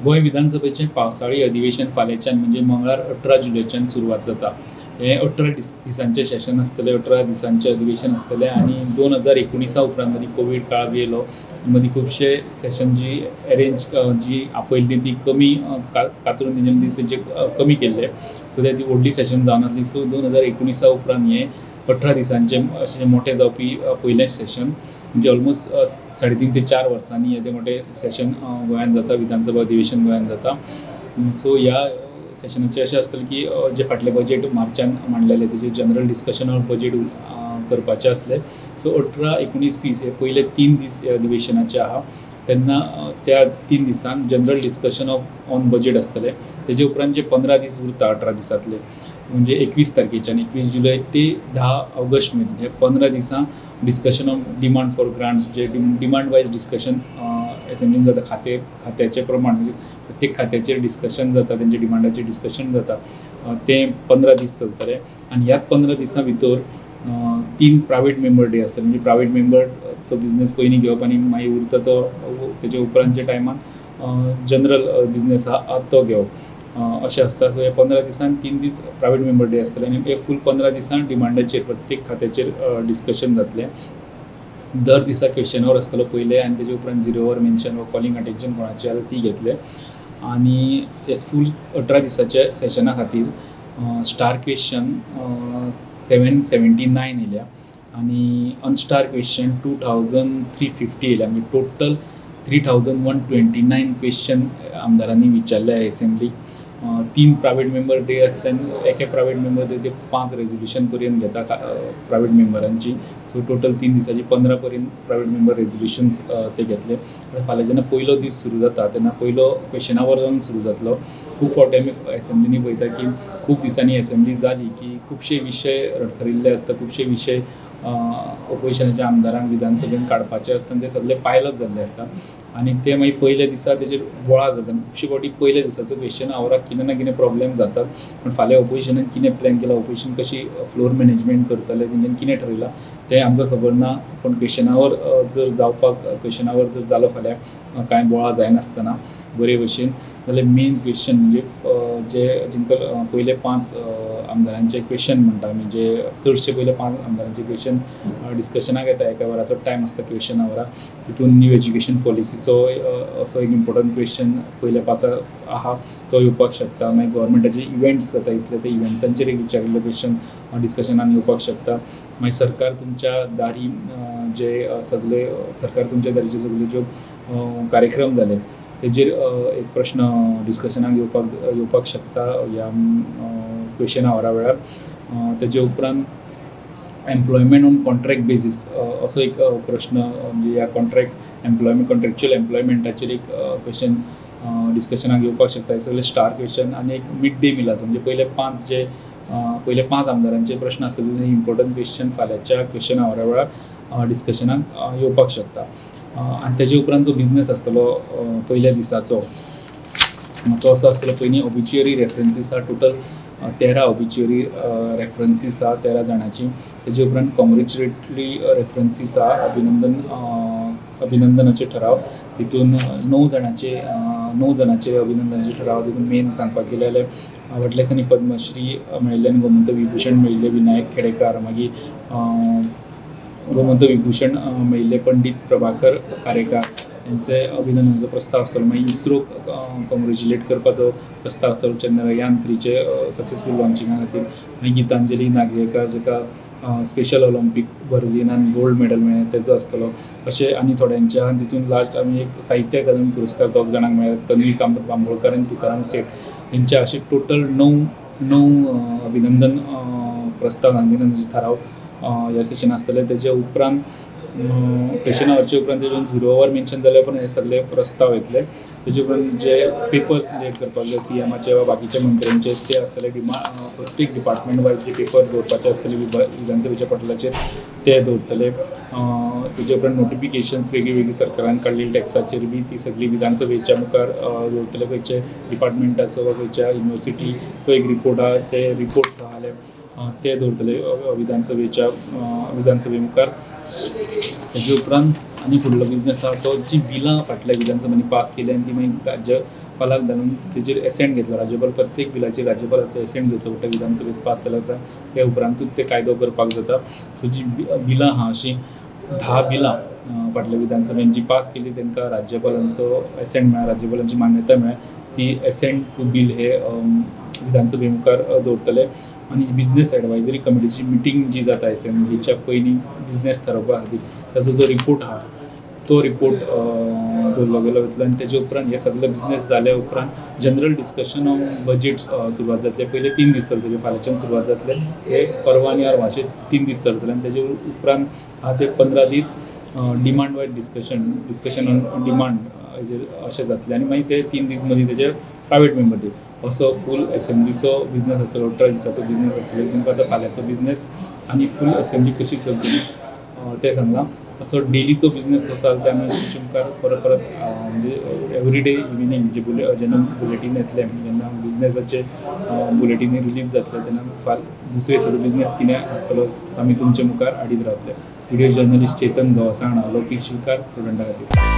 गोंय विधानसभेचें पावसाळी अधिवेशन फाल्यांच्यान म्हणजे मंगळार 18 जुलयाच्यान सुरवात जाता। हे 18 दिसांचें सेशन आसतलें, 18 दिसांचें अधिवेशन आसतलें आणि 2019 उपरांत मदीं कोवीड काळ बी येयलो। मदीं खुबशे सेशन जी अरेंज जी आपयल्लीं ती कमी कातरून तेंचे कमी केल्ले, सो ती व्हडली सेशन जावन नासली। सो 2019 उपरांत हे 18 दिसांचें अशें मोठें जावपी पयलें सेशन, म्हणजे ऑलमोस्ट 3.5 ते 4 वर्सांनी येदें मोठें सेशन गोंयांत जाता, विधानसभा अधिवेशन गोंयांत जाता। सो ह्या सेशनाचें अशें आसतलें की जे फाटलें बजेट मार्चान मांडलेलें तेजेर जनरल डिस्कशन ऑन बजेट करपाचें आसलें। सो 18, 19, 20 हे पयले 3 दीस अधिवेशनाचे आहा। तेन्ना त्या 3 दिसांक जनरल डिस्कशन ऑन बजेट आसतलें। तेजे उपरांत जे 15 दीस उरता 18 दिसांतले, म्हणजे 21 तारखेच्यान 21 जुलय ते 10 ऑगस्ट मेरेन हे 15 दिसां discussion on demand for grants, जे डिमांड वायज डिस्कशन असेंब्लीन जाता। खात्याचे प्रमाण म्हणजे प्रत्येक खात्याचेर डिस्कशन जाता, तेंचे डिमांडाचेर डिस्कशन जाता, ते 15 दीस चलतले। आनी ह्याच 15 दिसां भितर 3 प्रायवेट मेंबर डे आसतले, म्हणजे प्रायवेट मेंबरचो बिझनेस पयलीं घेवप आनी मागीर उरता तो तेजे उपरांतच्या टायमार जनरल बिझनेस आहा तो घेवप, अशें आसता। सो हे 15 दिसान 3 दीस प्रायवेट मेंबर डे आसतले आनी हे फूल 15 दिसान डिमांडाचेर प्रत्येक खात्याचेर डिस्कशन जातलें। दर दिसा क्वेश्चन आवर आसतलो पयले, आनी तेजे उपरांत 0 आवर मेन्शन वा कॉलिंग अटेन्शन कोणाची आसा ती घेतले। आनी हे फूल 18 दिसाच्या सेशना खातीर स्टार क्वेश्चन 779 येयल्या आनी अनस्टार क्वेश्चन 2350 येयल्या, म्हणजे टोटल 3129 क्वेश्चन आमदारांनी विचारल्या एसेंब्लीक। 3 प्रायवेट मेंबर डे आसता आनी एके प्रायवेट मेंबर डे ते 5 रेजोल्युशन पर्यंत घेता प्रायवेट मेंबरांची। सो टोटल 3 दिसाची 15 पर्यंत प्रायवेट मेंबर रेजोल्युशन्स ते घेतले। फाल्यां जेन्ना पयलो दीस सुरू जाता तेन्ना पयलो क्वेश्चन आवर जावन सुरू जातलो। खूब फावटी आमी एसेंब्लीनी पळयता की खूब दिसांनी एसेंब्ली जाली की खुबशे विशय रडखडिल्ले आसता, खुबशे विशय ऑपोजिशनाच्या आमदारांक विधानसभेन काडपाचे आसता आनी ते सगळे पायल अप जाल्ले आसता आनी ते मागीर पयल्या दिसा तेजेर बोळा जाता। खुबशे फावटी पयल्या दिसाचो क्वेश्चन आवराक कितें ना कितें प्रॉब्लेम जातात, पण फाल्यां ऑपोजिशनान कितें प्लॅन केला, ऑपोजिशन कशी फ्लोर मॅनेजमेंट करतले, तेंच्यांनी कितें ठरयलां तें आमकां खबर ना। पण क्वेश्चन आवर जर जावपाक क्वेश्चन आवर जर जालो फाल्यां कांय बोळा जायनासतना बरे भशेन, जाल्यार मेन क्वेश्चन म्हणजे जे जिंकल पयले 5 आमदारांचे क्वेश्चन म्हणटा, म्हणजे चडशे पयले 5 आमदारांचे क्वेश्चन डिस्कशनाक येता। एका वराचो टायम आसता क्वेश्चन आवराक। तितून न्यू एज्युकेशन पॉलिसीचो असो एक इम्पॉर्टंट क्वेश्चन पयल्या 5 आहा तो येवपाक शकता। मागीर गव्हर्मेंटाचे इव्हेंट्स जाता इतले, ते इव्हेंट्सांचेर एक विचारिल्लो क्वेश्चन डिस्कशनान येवपाक शकता। मागीर सरकार तुमच्या दारी जे सगळे सरकार तुमच्या दारीचे सगळे ज्यो कार्यक्रम जाले तेजेर एक प्रश्न डिस्कशनाक येवपाक शकता ह्या क्वेश्चन आवरा वेळार। तेजे उपरांत एम्प्लॉयमेंट ऑन कॉन्ट्रॅक्ट बेजीस असो एक प्रश्न, म्हणजे ह्या कॉन्ट्रॅक्च्युअल एम्प्लॉयमेंटाचेर एक क्वेश्चन डिस्कशनाक येवपाक शकता। हे सगळे स्टार क्वेश्चन। आनी एक मिड डे मिलाचो, म्हणजे पयले 5 आमदारांचे प्रश्न आसता तितून इम्पॉर्टंट क्वेश्चन फाल्यांच्या क्वेश्चन आवरा वेळार डिस्कशनाक येवपाक शकता। आनी तेजे उपरांत जो बिझनेस आसतलो पयल्या दिसाचो तो असो आसतलो, पयलीं ऑबिच्युअरी रेफरन्सीस आहा, टोटल 13 ऑबिच्युअरी रेफरन्सीस आहा 13 जाणांची। तेजे उपरांत कॉंग्रेच्युलेटरी रेफरन्सीस आहा, अभिनंदनाचे ठराव, तितून 9 जाणांचे अभिनंदनाचे ठराव। तितून मेन सांगपाक गेले जाल्यार फाटल्या दिसांनी पद्मश्री मेळिल्ले आनी गोमंतक विभुशण मेळिल्ले विनायक खेडेकार, मागीर गोमंतक विभुशण मेळिल्ले पंडीत प्रभाकर कारेकार यांचे अभिनंदनाचो प्रस्ताव आसतलो। मागीर इस्रो कॉंग्रेच्युलेट करपाचो प्रस्ताव आसतलो चंद्रयान 3चे सक्सेसफूल लॉन्चिंगा खातीर। मागीर गितांजली नार्वेकर जेका स्पेशल ऑलिंपीक बर्लिनान गोल्ड मेडल मेळ्ळें तेजो आसतलो, अशें आनी थोड्यांचे आहा। तितून लास्ट आमी एक साहित्य अकादमी पुरस्कार 2 जाणांक मेळ्ळ्या, तन्वी बांबोळकर आनी तुकाराम सेठ हेंचे अशे टोटल 9 अभिनंदन प्रस्ताव, अभिनंदनाचे ठराव ह्या सेशन आसतले। तेजे उपरांत क्वेश्चन आवरचे उपरांत तेतून 0 आवर मेन्शन जाल्या उपरांत हे सगळे प्रस्ताव येतले। तेजे उपरांत जे पेपर्स सिलेक्ट करपाक जाय CMचे वा बाकीच्या मंत्र्यांचे ते आसतले। प्रत्येक डिपार्टमेंट वायज जे पेपर दवरपाचे आसतले विधानसभेच्या पोर्टलाचेर ते दवरतले। तेजे उपरांत नोटिफिकेशन्स वेगळी सरकारान काडलेली टॅक्साचेर बी ती सगळी विधानसभेच्या मुखार दवरतले। खंयचे डिपार्टमेंटाचो वा खंयच्या युनिवर्सिटीचो एक रिपोर्ट आहा, ते रिपोर्ट्स आसले ते दवरतले विधानसभे मुखार। तेजे उपरांत आनी फुडलो बिझनेस आहा तो जी बिलां फाटल्या विधानसभेनी पास केली आनी ती मागीर फालाक घालून तेजेर एसेंट घेतलो. राज्यपाल प्रत्येक बिलाचेर राज्यपालाचो एसेंट घेवचो पडटा. विधानसभेत पास जाला उपरांत ते उपरांतूच ते कायदो करपाक जाता. सो जी बिलां आहा अशीं 10 बिलां फाटल्या विधानसभेन जी पास केली तांकां राज्यपालांचो एसेंट मेळ्ळा, राज्यपालांची मान्यताय मेळ्ळ्या. ती एसेंट टू बिल हे विधानसभे मुखार दवरतले. आनी बिझनेस एडवायझरी कमिटीची मिटींग जी जाता एसेंब्लीच्या पयलीं बिझनेस थारोवपा खातीर ताचो जो रिपोर्ट आहा तो रिपोर्ट दवरलो गेलो वयतलो. आनी तेजे उपरांत हे सगळे बिझनेस जाले उपरांत जनरल डिस्कशन ऑन बजेट सुरवात जातले. पयले 3 दीस चलतले, फाल्यांच्यान सुरवात जातले. हे परवा आनी अरमाचे 3 दीस चलतले. आनी तेजे उपरांत आहा ते 15 दीस demand wise discussion on demand हेजेर अशें जातलें. आनी मागीर ते 3 दीस मदीं तेजे प्रायवेट मेंबर दे असो फूल एसेंब्लीचो बिझनेस आसतलो, 18 दिसाचो बिझनेस आसतलो. तुमकां आतां फाल्यांचो बिझनेस आनी फूल एसेंब्ली कशी चलतली तें सांगलां. असो डेलीचो बिझनेस कसो आसा ते आमी तुमचे मुखार परत म्हणजे एवरीडे इविनिंग जेन्ना बुलेटीन येतले, जेन्ना बिझनेसाचे बुलेटीन रिलीज जातले तेन्ना दुसरे दिसाचो बिझनेस कितें आसतलो आमी तुमचे मुखार हाडीत रावतले. व्हिडिओ जर्नलिस्ट चेतन गवसाण, लौकीक शिवकार, स्टुडंटा खातीर.